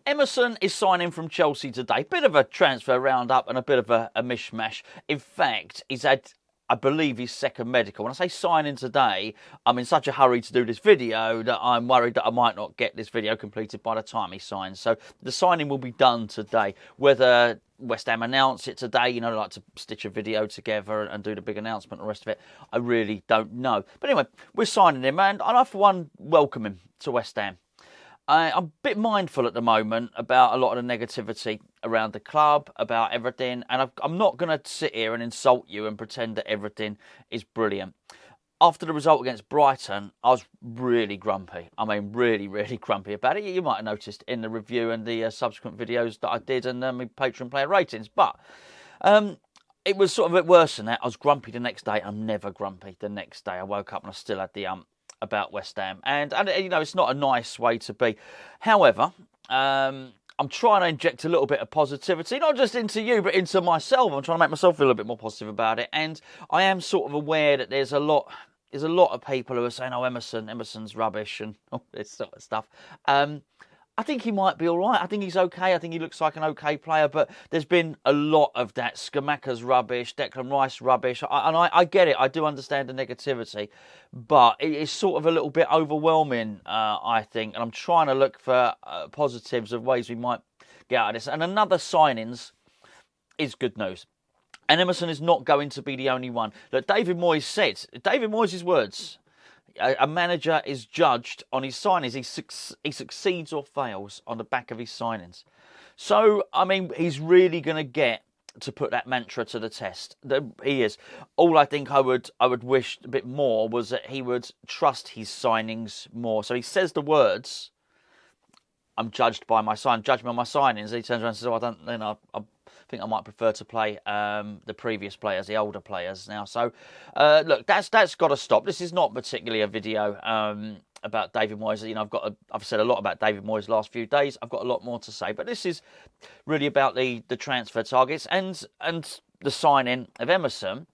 Emerson is signing from Chelsea today. Bit of a transfer roundup and a bit of a mishmash. In fact, he's had, I believe, his second medical. When I say signing today, I'm in such a hurry to do this video that I'm worried that I might not get this video completed by the time he signs. So the signing will be done today. Whether West Ham announce it today, you know, like to stitch a video together and do the big announcement and the rest of it, I really don't know. But anyway, we're signing him, and I, for one, welcome him to West Ham. I'm a bit mindful at the moment about a lot of the negativity around the club, about everything, and I'm not going to sit here and insult you and pretend that everything is brilliant. After the result against Brighton, I was really grumpy. I mean, really, really grumpy about it. You might have noticed in the review and the subsequent videos that I did and my Patreon player ratings, but it was sort of a bit worse than that. I was grumpy the next day. I'm never grumpy the next day. I woke up and I still had the about West Ham, and you know, it's not a nice way to be. However, I'm trying to inject a little bit of positivity, not just into you, but into myself. I'm trying to make myself feel a bit more positive about it, and I am sort of aware that there's a lot of people who are saying, "Oh, Emerson's rubbish," and all this sort of stuff. I think he might be all right. I think he's okay. I think he looks like an okay player, but there's been a lot of that. Skamaka's rubbish, Declan Rice rubbish. I get it. I do understand the negativity, but it is sort of a little bit overwhelming, I think. And I'm trying to look for positives of ways we might get out of this. And another signings is good news. And Emerson is not going to be the only one. Look, David Moyes' words, a manager is judged on his signings. He succeeds or fails on the back of his signings. So, I mean, he's really going to get to put that mantra to the test. He is. All I think I would wish a bit more was that he would trust his signings more. So he says the words, "I'm judged by my sign, judge me on my signings." And he turns around and says, "Oh, I think I might prefer to play the previous players, the older players now." So, look, that's got to stop. This is not particularly a video about David Moyes. You know, I've said a lot about David Moyes the last few days. I've got a lot more to say, but this is really about the transfer targets and the signing of Emerson.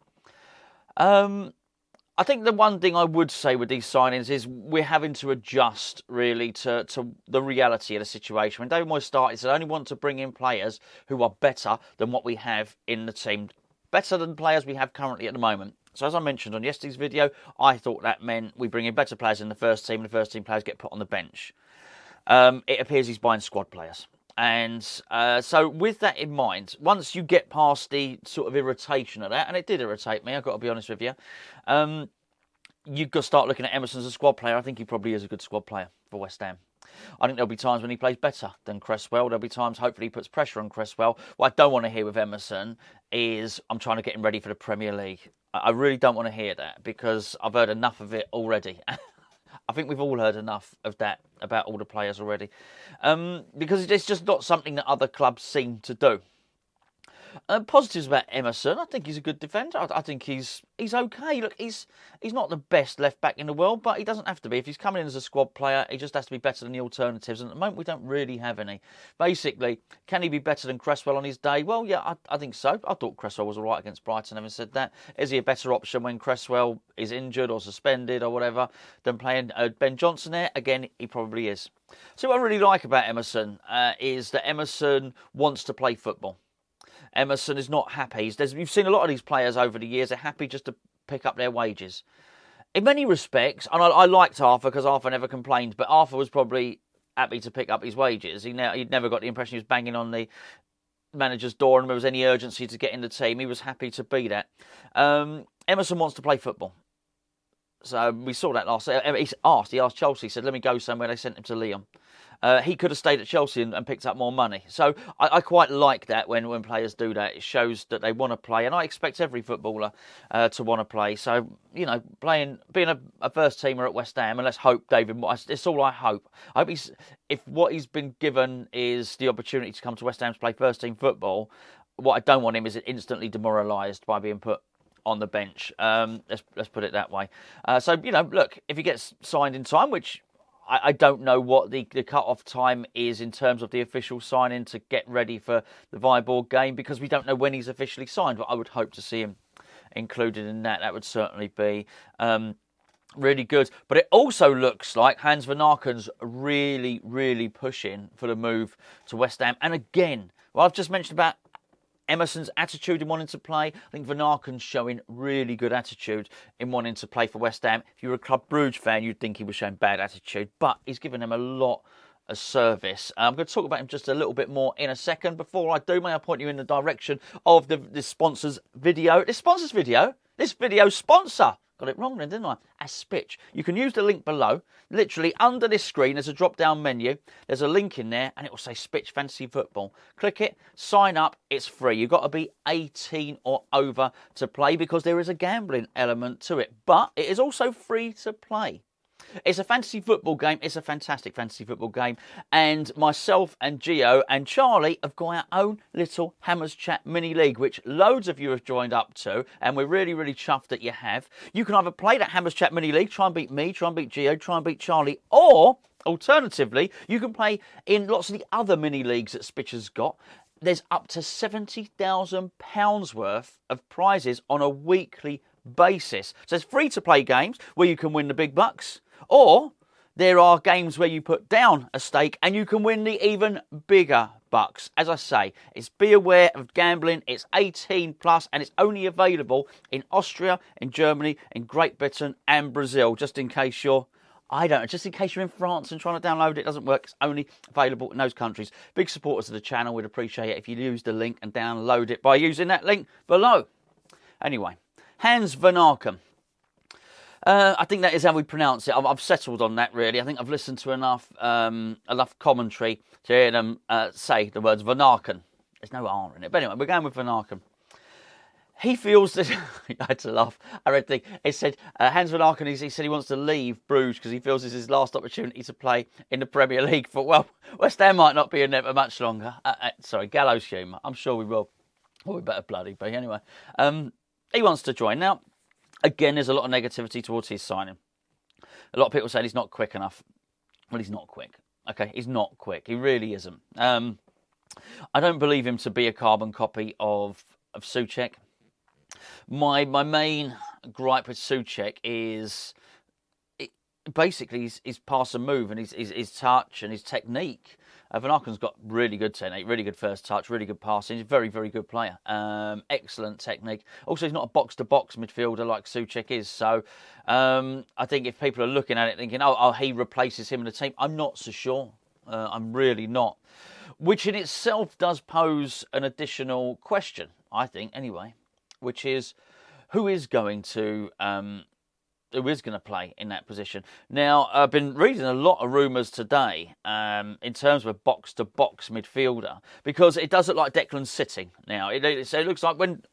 I think the one thing I would say with these signings is we're having to adjust really to the reality of the situation. When David Moyes started, he said, "I only want to bring in players who are better than what we have in the team, better than players we have currently at the moment." So as I mentioned on yesterday's video, I thought that meant we bring in better players in the first team, and the first team players get put on the bench. It appears he's buying squad players. And so with that in mind, once you get past the sort of irritation of that, and it did irritate me, I've got to be honest with you, you've got to start looking at Emerson as a squad player. I think he probably is a good squad player for West Ham. I think there'll be times when he plays better than Cresswell. There'll be times, hopefully, he puts pressure on Cresswell. What I don't want to hear with Emerson is, "I'm trying to get him ready for the Premier League." I really don't want to hear that, because I've heard enough of it already. I think we've all heard enough of that about all the players already. Because it's just not something that other clubs seem to do. Positives about Emerson, I think he's a good defender. I think he's okay. Look, he's not the best left back in the world, but he doesn't have to be. If he's coming in as a squad player, he just has to be better than the alternatives. And at the moment, we don't really have any. Basically, can he be better than Cresswell on his day? Well, yeah, I think so. I thought Cresswell was all right against Brighton, having said that. Is he a better option when Cresswell is injured or suspended or whatever than playing Ben Johnson there? Again, he probably is. So what I really like about Emerson is that Emerson wants to play football. Emerson is not happy. You've seen a lot of these players over the years are happy just to pick up their wages. In many respects, and I liked Arthur because Arthur never complained, but Arthur was probably happy to pick up his wages. He'd never got the impression he was banging on the manager's door and there was any urgency to get in the team. He was happy to be that. Emerson wants to play football. So we saw that last year. He asked Chelsea, he said, "Let me go somewhere." They sent him to Lyon. He could have stayed at Chelsea and picked up more money. So I quite like that when players do that. It shows that they want to play. And I expect every footballer to want to play. So, you know, being a first teamer at West Ham, and let's hope David Moyes, it's all I hope. I hope if what he's been given is the opportunity to come to West Ham to play first team football, what I don't want him is instantly demoralised by being put on the bench. Let's put it that way. So, you know, look, if he gets signed in time, which I don't know what the cut-off time is in terms of the official signing to get ready for the Viborg game, because we don't know when he's officially signed, but I would hope to see him included in that. That would certainly be Really good. But it also looks like Hans Vanaken's really, really pushing for the move to West Ham. And again, well, I've just mentioned about Emerson's attitude in wanting to play. I think Vanaken's showing really good attitude in wanting to play for West Ham. If you were a Club Brugge fan, you'd think he was showing bad attitude, but he's given them a lot of service. I'm going to talk about him just a little bit more in a second. Before I do, may I point you in the direction of this sponsor's video. This video's sponsor. Got it wrong then, didn't I? As Spitch. You can use the link below. Literally under this screen, there's a drop-down menu. There's a link in there, and it will say Spitch Fantasy Football. Click it, sign up. It's free. You've got to be 18 or over to play because there is a gambling element to it. But it is also free to play. It's a fantasy football game. It's a fantastic fantasy football game. And myself and Gio and Charlie have got our own little Hammers Chat mini league, which loads of you have joined up to. And we're really, really chuffed that you have. You can either play that Hammers Chat mini league, try and beat me, try and beat Gio, try and beat Charlie. Or, alternatively, you can play in lots of the other mini leagues that Spitch has got. There's up to £70,000 worth of prizes on a weekly basis. So it's free to play games where you can win the big bucks. Or there are games where you put down a stake and you can win the even bigger bucks. As I say, it's be aware of gambling. It's 18 plus and it's only available in Austria, in Germany, in Great Britain and Brazil. Just in case you're, just in case you're in France and trying to download it doesn't work. It's only available in those countries. Big supporters of the channel. We'd appreciate it if you use the link and download it by using that link below. Anyway, Hans Vanaken. I think that is how we pronounce it. I've settled on that, really. I think I've listened to enough commentary to hear them say the words Vanaken. There's no R in it. But anyway, we're going with Vanaken. He feels that... I had to laugh. I read the thing. It said, Hans Vanaken, he said he wants to leave Bruges because he feels this is his last opportunity to play in the Premier League. But, well, West Ham might not be in there for much longer. Sorry, gallows humour. I'm sure we will. Well, we better bloody be. Anyway, he wants to join. Now... Again, there's a lot of negativity towards his signing. A lot of people saying he's not quick enough. Well, he's not quick. Okay, he's not quick. He really isn't. I don't believe him to be a carbon copy of Souček. My main gripe with Souček is basically his pass and move and his touch and his technique. Vanaken's got really good technique, really good first touch, really good passing. He's a very, very good player. Excellent technique. Also, he's not a box-to-box midfielder like Souček is. So I think if people are looking at it thinking, oh, he replaces him in the team, I'm not so sure. I'm really not. Which in itself does pose an additional question, I think, anyway, which is who is going to play in that position. Now, I've been reading a lot of rumours today in terms of a box-to-box midfielder because it does look like Declan's sitting now. It looks like when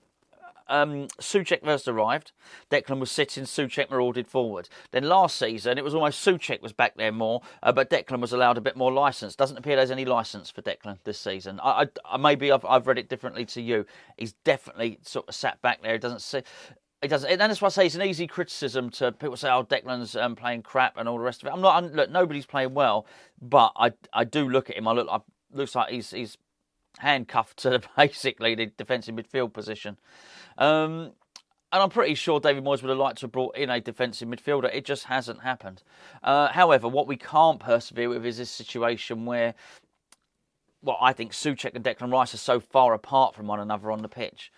Souček first arrived, Declan was sitting, Souček marauded forward. Then last season, it was almost Souček was back there more, but Declan was allowed a bit more licence. Doesn't appear there's any licence for Declan this season. Maybe I've read it differently to you. He's definitely sort of sat back there. He doesn't see... It doesn't, and that's why I say it's an easy criticism to people say, "Oh, Declan's playing crap" and all the rest of it. Look, nobody's playing well, but I do look at him. Looks like he's handcuffed to basically the defensive midfield position, and I'm pretty sure David Moyes would have liked to have brought in a defensive midfielder. It just hasn't happened. However, what we can't persevere with is this situation where, well, I think Souček and Declan Rice are so far apart from one another on the pitch.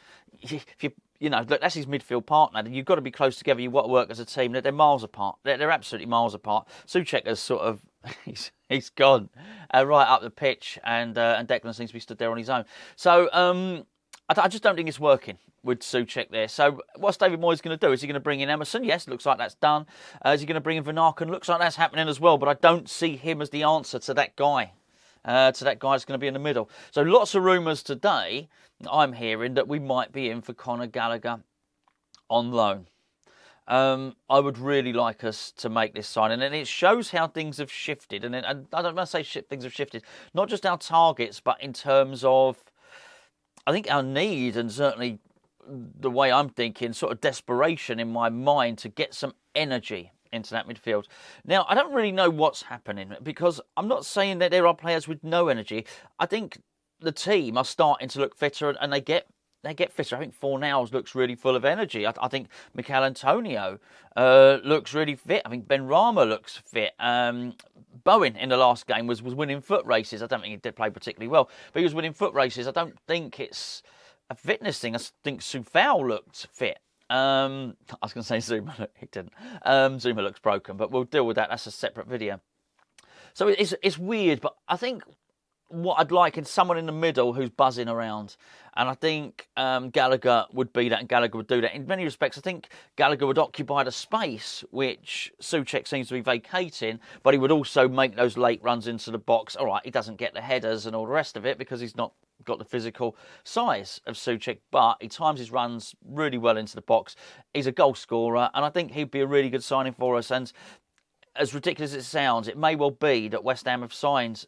Look, that's his midfield partner. You've got to be close together. You've got to work as a team. They're miles apart. They're absolutely miles apart. Souček has sort of, he's gone right up the pitch, and Declan seems to be stood there on his own. So I just don't think it's working with Souček there. So what's David Moyes going to do? Is he going to bring in Emerson? Yes, looks like that's done. Is he going to bring in Vanaken? Looks like that's happening as well. But I don't see him as the answer to that guy. That's going to be in the middle. So lots of rumours today, I'm hearing, that we might be in for Conor Gallagher on loan. I would really like us to make this signing, and it shows how things have shifted. And I don't want to say things have shifted, not just our targets, but in terms of, I think, our need, and certainly the way I'm thinking, sort of desperation in my mind to get some energy into that midfield. Now, I don't really know what's happening, because I'm not saying that there are players with no energy. I think the team are starting to look fitter, and they get they get fitter. I think Fornals looks really full of energy. I think Mikel Antonio looks really fit. I think Ben Rama looks fit. Bowen in the last game was winning foot races. I don't think he did play particularly well, but he was winning foot races. I don't think it's a fitness thing. I think Sufal looked fit. I was going to say Zuma. He didn't. Zuma looks broken, but we'll deal with that. That's a separate video. So it's weird, but I think what I'd like is someone in the middle who's buzzing around. And I think Gallagher would be that, and Gallagher would do that. In many respects, I think Gallagher would occupy the space which Souček seems to be vacating, but he would also make those late runs into the box. All right, he doesn't get the headers and all the rest of it because he's not got the physical size of Souček, but he times his runs really well into the box. He's a goal scorer, and I think he'd be a really good signing for us. And as ridiculous as it sounds, it may well be that West Ham have signed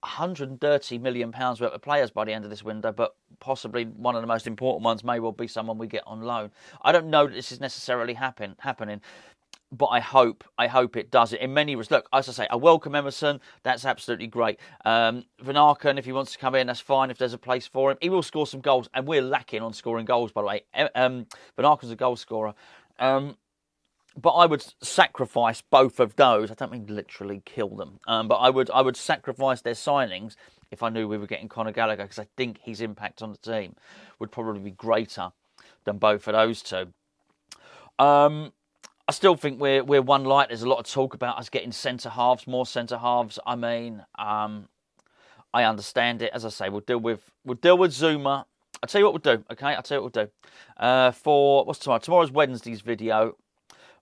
£130 million worth of players by the end of this window, but possibly one of the most important ones may well be someone we get on loan. I don't know that this is necessarily happening, but I hope it does. In many respects, look, as I say, I welcome Emerson. That's absolutely great. Vanaken, if he wants to come in, that's fine. If there's a place for him, he will score some goals, and we're lacking on scoring goals, by the way. Vanaken's a goal scorer. But I would sacrifice both of those. I don't mean literally kill them. But I would sacrifice their signings if I knew we were getting Conor Gallagher, because I think his impact on the team would probably be greater than both of those two. I still think we're one light. There's a lot of talk about us getting centre-halves, more centre-halves. I mean, I understand it. As I say, we'll deal with Zuma. I'll tell you what we'll do, okay? I'll tell you what we'll do. For, what's tomorrow? Tomorrow's Wednesday's video.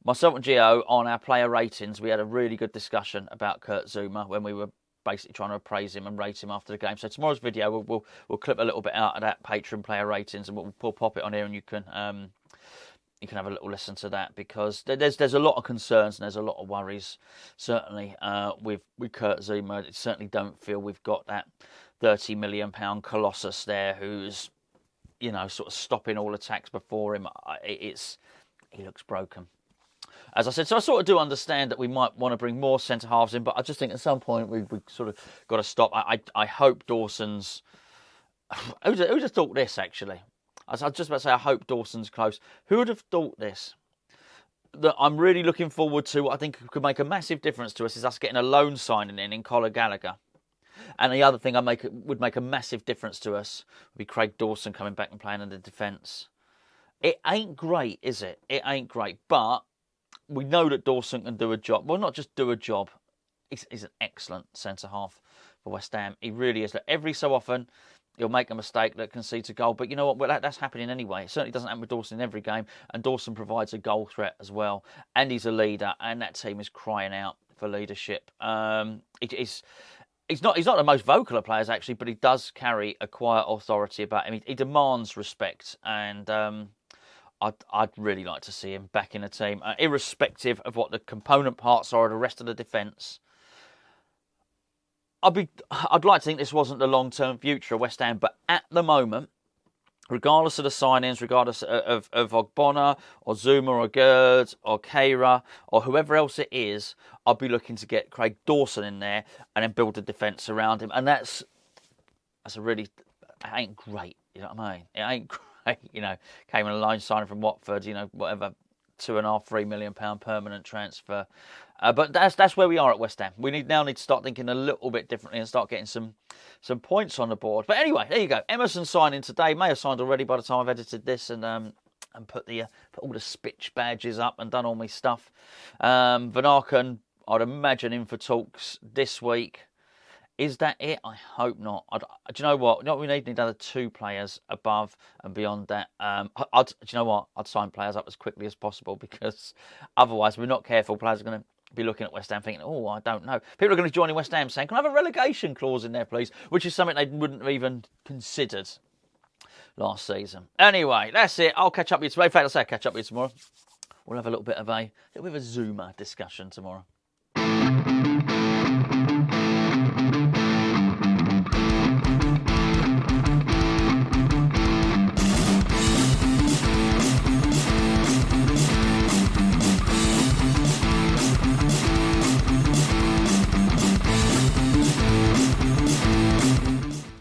Myself and Gio, on our player ratings, we had a really good discussion about Kurt Zuma when we were basically trying to appraise him and rate him after the game. So tomorrow's video, we'll clip a little bit out of that Patreon player ratings, and we'll pop it on here, and you can have a little listen to that, because there's a lot of concerns and there's a lot of worries, certainly, with Kurt Zuma. I certainly don't feel we've got that £30 million colossus there who's, sort of stopping all attacks before him. He looks broken. As I said, so I sort of do understand that we might want to bring more centre-halves in, but I just think at some point we sort of got to stop. I hope Dawson's... Who'd have thought this, actually? I was just about to say, I hope Dawson's close. Who would have thought this? That I'm really looking forward to, what I think could make a massive difference to us, is us getting a loan signing in Conor Gallagher. And the other thing would make a massive difference to us would be Craig Dawson coming back and playing in the defence. It ain't great, is it? It ain't great, but we know that Dawson can do a job. Well, not just do a job. He's an excellent centre-half for West Ham. He really is. Every so often, he'll make a mistake that concedes a goal. But you know what? Well, that's happening anyway. It certainly doesn't happen with Dawson in every game. And Dawson provides a goal threat as well. And he's a leader. And that team is crying out for leadership. He's not the most vocal of players, actually, but he does carry a quiet authority about him. He demands respect. And I'd really like to see him back in the team, irrespective of what the component parts are of the rest of the defence. I'd like to think this wasn't the long-term future of West Ham, but at the moment, regardless of the signings, regardless of Ogbonna or Zuma or Gerd or Keira or whoever else it is, I'd be looking to get Craig Dawson in there and then build a defence around him. And that's it ain't great, you know what I mean? It ain't great. Came in a loan signing from Watford, whatever, £2.5–3 million permanent transfer. But that's where we are at West Ham. We now need to start thinking a little bit differently and start getting some points on the board. But anyway, there you go. Emerson signing today. May have signed already by the time I've edited this and put all the Spitch badges up and done all my stuff. Vanaken, I'd imagine, in for talks this week. Is that it? I hope not. Do you know what? We need another 2 players above and beyond that. Do you know what? I'd sign players up as quickly as possible, because otherwise, if we're not careful, players are going to be looking at West Ham thinking, oh, I don't know. People are going to join in West Ham saying, can I have a relegation clause in there, please? Which is something they wouldn't have even considered last season. Anyway, that's it. I'll catch up with you tomorrow. In fact, I'll catch up with you tomorrow. We'll have a little bit of a Zuma discussion tomorrow.